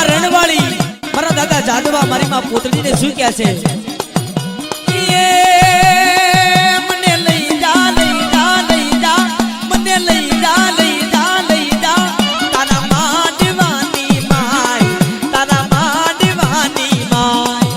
માં રણવાળી મારા દાદા જાદવા મારી માં પોતડીને શું કહે છે મને લઈ જા લઈ જા લઈ જા મને લઈ જા લઈ જા લઈ જા તારા માંડવાની માય તારા માંડવાની માય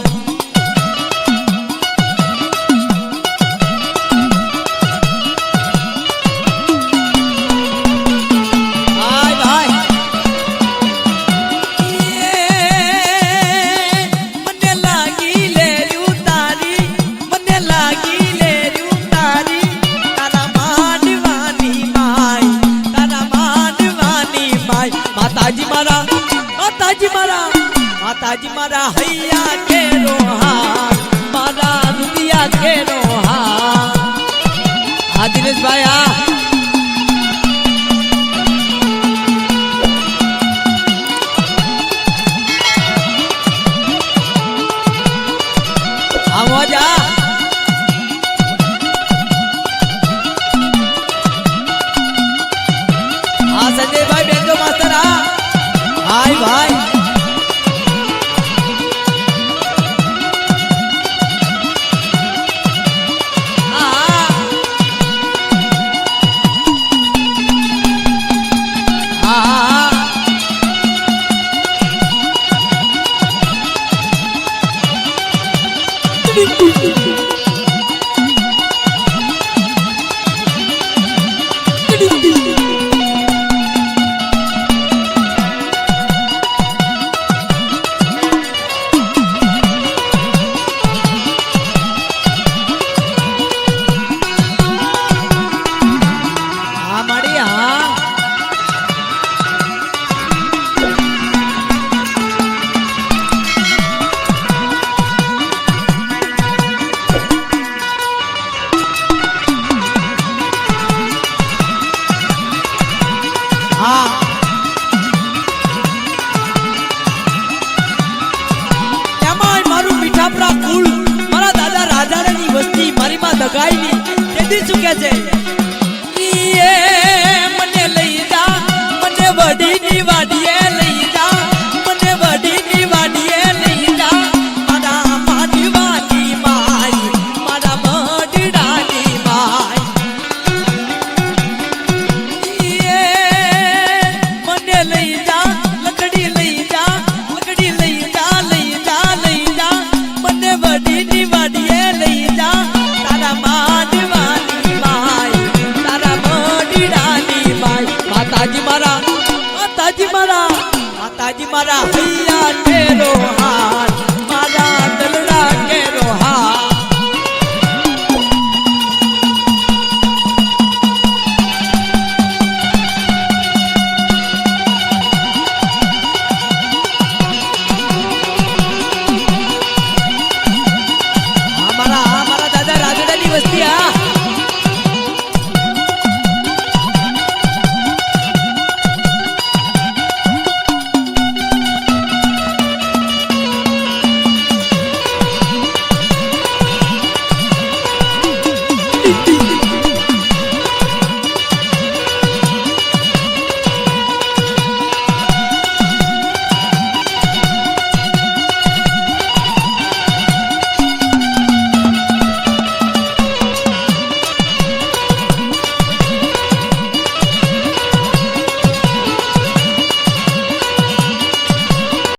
માતાજી મારા હૈયા કેરો હા મારા રૂપિયા કેરો હા દિનેશભાઈ આવો જા સંજયભાઈ બેંજો માસ્ટર હાય ભાઈ મારા દાદા રાજાની વસ્તી મારી માં દગાઈની તેથી શું કહે છે મને લઈ જા મને વડીની વાડીએ લઈ જા મને વડીની વાડીએ લઈ જા મારા માંડવાની માય મારા મઢડાની માય મને લઈ જા લકડી લઈ જા લકડી લઈ જા લઈ જા લઈ જા મને વડીની વાડીએ લઈ જા તારા માંડવાની માય તારા મઢડાની માય માતાજી મારા હૈયા કેરો